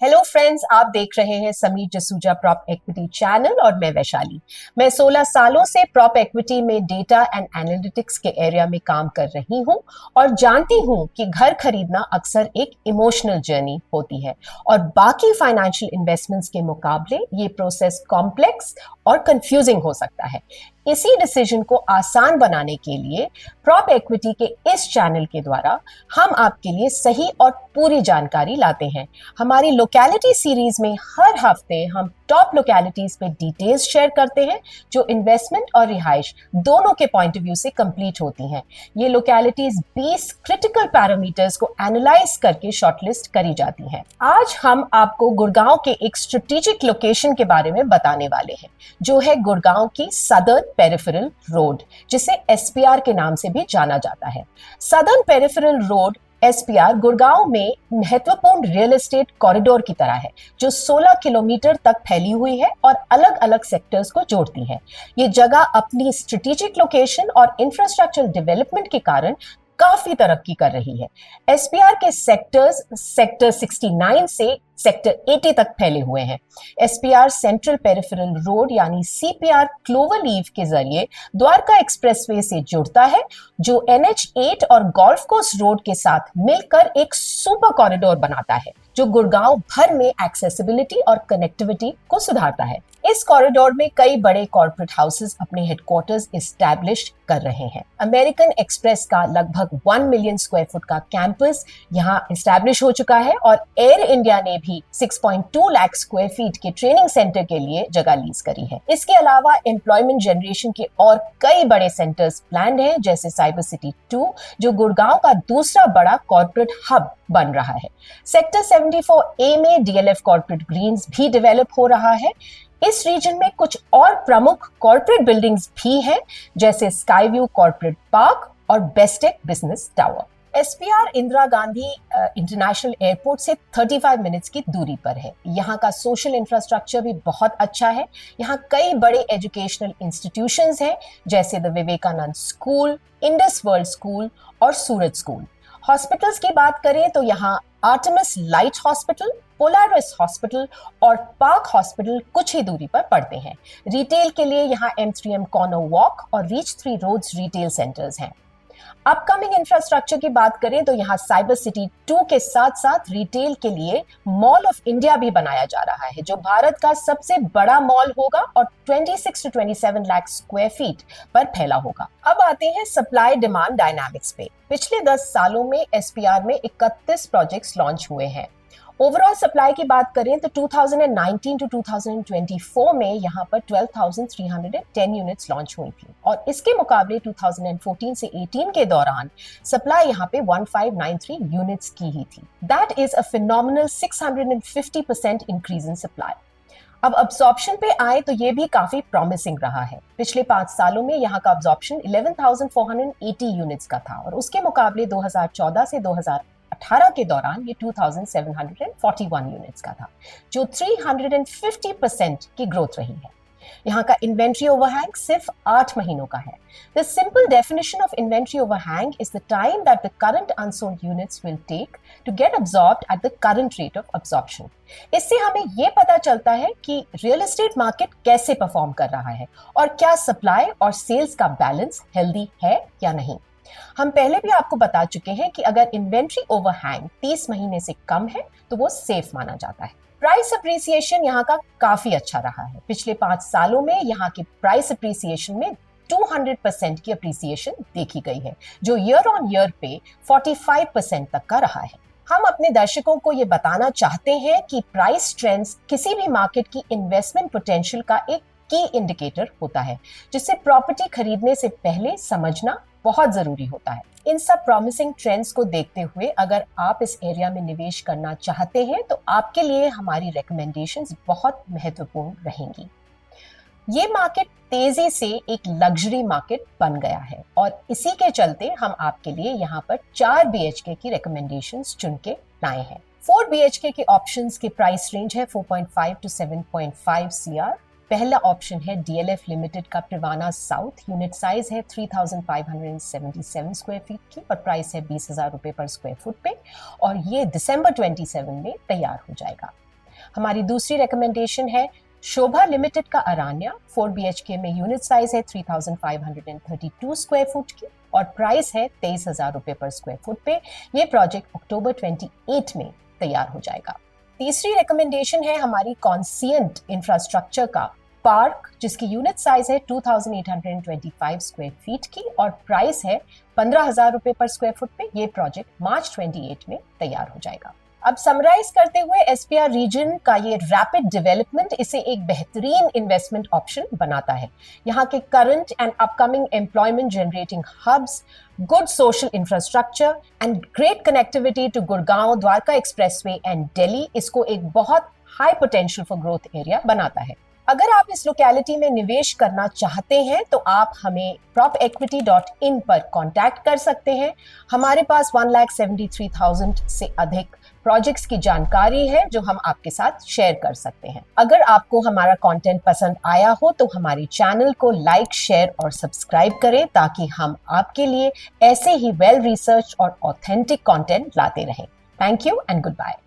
Hello friends, आप देख रहे हैं Sameer Jasuja prop equity channel और मैं वैशाली। मैं 16 सालों से प्रॉप इक्विटी में डेटा एंड एनालिटिक्स के एरिया में काम कर रही हूं और जानती हूं कि घर खरीदना अक्सर एक इमोशनल जर्नी होती है और बाकी फाइनेंशियल इन्वेस्टमेंट्स के मुकाबले ये प्रोसेस कॉम्प्लेक्स और कंफ्यूजिंग हो सकता है। इसी डिसीजन को आसान बनाने के लिए प्रॉप इक्विटी के इस चैनल के द्वारा हम आपके लिए सही और पूरी जानकारी लाते हैं। हमारी लोकेलिटी सीरीज में हर हफ्ते हम टॉप लोकेलिटीज पे डिटेल्स शेयर करते हैं जो इन्वेस्टमेंट और रिहाइश दोनों के पॉइंट ऑफ व्यू से कंप्लीट होती हैं। ये लोकेलिटीज 20 क्रिटिकल पैरामीटर्स को एनालाइज करके शॉर्टलिस्ट करी जाती हैं। आज हम आपको गुड़गांव के एक स्ट्रेटेजिक लोकेशन के बारे में बताने वाले हैं जो है गुड़गांव की सदर्न पेरिफेरल रोड, जिसे एसपीआर के नाम से भी जाना जाता है। Southern peripheral road SPR Gurgaon में महत्वपूर्ण रियल एस्टेट कॉरिडोर की तरह है जो 16 किलोमीटर तक फैली हुई है और अलग अलग सेक्टर्स को जोड़ती है। ये जगह अपनी स्ट्रेटेजिक लोकेशन और इंफ्रास्ट्रक्चर डेवलपमेंट के कारण काफी तरक्की कर रही है। एसपीआर के सेक्टर्स सेक्टर 69 से सेक्टर 80 तक फैले हुए हैं। एसपीआर सेंट्रल पेरिफेरल रोड यानी सीपीआर क्लोवर लीव के जरिए द्वारका एक्सप्रेसवे से जुड़ता है जो NH8 और गोल्फ कोर्स रोड के साथ मिलकर एक सुपर कॉरिडोर बनाता है जो गुड़गांव भर में एक्सेसिबिलिटी और कनेक्टिविटी को सुधारता है। इस कॉरिडोर में कई बड़े कॉर्पोरेट हाउसेस अपने हेडक्वार्टर्स एस्टैब्लिश कर रहे हैं। अमेरिकन एक्सप्रेस का लगभग 1 मिलियन स्क्वायर फुट का कैंपस यहां एस्टैब्लिश हो चुका है और एयर इंडिया ने भी 6.2 लाख स्क्वायर फीट के ट्रेनिंग सेंटर के लिए जगह लीज करी है। इसके अलावा एम्प्लॉयमेंट जनरेशन के और कई बड़े सेंटर्स प्लान्ड हैं जैसे साइबर सिटी 2 जो गुड़गांव का दूसरा बड़ा कॉर्पोरेट हब बन रहा है। सेक्टर 74A में डीएलएफ कॉर्पोरेट ग्रीन्स भी डेवलप हो रहा है। इस रीजन में कुछ और प्रमुख कॉर्पोरेट बिल्डिंग्स भी हैं जैसे स्काईव्यू कॉर्पोरेट पार्क और Bestech business tower. SPR Indira Gandhi international airport से 35 मिनट्स की दूरी पर है। यहाँ का सोशल इंफ्रास्ट्रक्चर भी बहुत अच्छा है। यहाँ कई बड़े एजुकेशनल इंस्टीट्यूशंस हैं जैसे the Vivekananda school, Indus world school और सूरज स्कूल। हॉस्पिटल्स की बात करें तो यहाँ Artemis light hospital, Polaris hospital और पार्क हॉस्पिटल कुछ ही दूरी पर पड़ते हैं। रिटेल के लिए यहाँ M3M कॉर्नर वॉक और रीच 3 रोड्स रिटेल सेंटर्स हैं। अपकमिंग इंफ्रास्ट्रक्चर की बात करें तो यहाँ साइबर सिटी 2 के साथ साथ रिटेल के लिए मॉल ऑफ इंडिया भी बनाया जा रहा है जो भारत का सबसे बड़ा मॉल होगा और 26 to 27 लाख स्क्वायर फीट पर फैला होगा। अब आते हैं सप्लाई डिमांड डायनामिक्स पे। पिछले 10 सालों में एसपीआर में 31 प्रोजेक्ट्स लॉन्च हुए हैं। ओवरऑल सप्लाई की बात करें तो 2019 to 2024 में यहाँ पर 12,310 यूनिट्स लॉन्च हुई थी और इसके मुकाबले 2014 से 18 के दौरान सप्लाई यहाँ पे 1593 यूनिट्स की ही थी। That is a phenomenal 650% increase in supply. अब अब्सॉर्प्शन पे आए तो ये भी काफी प्रॉमिसिंग रहा है। पिछले 5 सालों में यहाँ का अब्सॉर्प्शन 11,480 यूनिट्स का था और उसके मुकाबले 2014 से 2018 के दौरान ये 2,741 यूनिट्स का था जो 350% की ग्रोथ रही है। यहाँ का इन्वेंट्री ओवरहैंग सिर्फ 8 महीनों का है। The simple definition of inventory overhang is the time that the current unsold units will take to get absorbed at the current rate of absorption. इससे हमें ये पता चलता है कि रियल एस्टेट मार्केट कैसे परफॉर्म कर रहा है और क्या सप्लाई और सेल्स का बैलेंस हेल्दी है या नहीं। हम पहले भी आपको बता चुके हैं कि अगर इन्वेंट्री ओवरहैंग 30 महीने से कम है तो वो सेफ माना जाता है। प्राइस अप्रिसिएशन यहाँ का काफी अच्छा रहा है। पिछले 5 सालों में यहाँ के प्राइस अप्रिसिएशन में 200% की अप्रिसिएशन देखी गई है जो ईयर ऑन ईयर पे 45% तक का रहा है। हम अपने दर्शकों को ये बताना चाहते हैं कि प्राइस ट्रेंड्स किसी भी मार्केट की इन्वेस्टमेंट पोटेंशियल का एक की इंडिकेटर होता है जिससे प्रॉपर्टी खरीदने से पहले समझना बहुत जरूरी होता है। इन सब प्रॉमिसिंग ट्रेंड्स को देखते हुए अगर आप इस एरिया में निवेश करना चाहते हैं तो आपके लिए हमारी रिकमेंडेशंस बहुत महत्वपूर्ण रहेंगी। ये मार्केट तेजी से एक लग्जरी मार्केट बन गया है और इसी के चलते हम आपके लिए यहाँ पर 4 BHK की रिकमेंडेशंस चुन के लाए हैं। 4 BHK के ऑप्शंस की प्राइस रेंज है 4.5 to 7.5 CR। पहला ऑप्शन है डीएलएफ लिमिटेड का प्रिवाना साउथ। यूनिट साइज है 3,577 स्क्वायर फीट की और प्राइस है 20,000 रुपए पर स्क्वायर फुट पे और ये दिसंबर 27 में तैयार हो जाएगा। हमारी दूसरी रिकमेंडेशन है शोभा लिमिटेड का अरान्या। 4 BHK में यूनिट साइज है 3532 स्क्वायर फुट की और प्राइस है 23,000 रुपए पर स्क्वायर फुट पे। ये प्रोजेक्ट अक्टूबर 28 में तैयार हो जाएगा। तीसरी रिकमेंडेशन है हमारी कॉन्सियंट इंफ्रास्ट्रक्चर का पार्क, जिसकी यूनिट साइज है 2825 स्क्वायर फीट की और प्राइस है 15,000 रुपए पर स्क्वायर फुट पे। ये प्रोजेक्ट मार्च 28 में तैयार हो जाएगा। अब समराइज करते हुए SPR रीजन का ये रैपिड डेवलपमेंट इसे एक बेहतरीन इन्वेस्टमेंट ऑप्शन बनाता है। यहाँ के current and upcoming employment generating hubs, good social infrastructure and great connectivity to Gurgaon Dwarka expressway and Delhi इसको एक बहुत high potential for growth area बनाता है। अगर आप इस लोकेलिटी में निवेश करना चाहते हैं तो आप हमें propequity.in पर कांटेक्ट कर सकते हैं। हमारे पास 1,73,000 से अधिक प्रोजेक्ट्स की जानकारी है जो हम आपके साथ शेयर कर सकते हैं। अगर आपको हमारा कंटेंट पसंद आया हो तो हमारे चैनल को लाइक, शेयर और सब्सक्राइब करें ताकि हम आपके लिए ऐसे ही वेल रिसर्च और ऑथेंटिक कंटेंट लाते रहें। Thank you and good bye.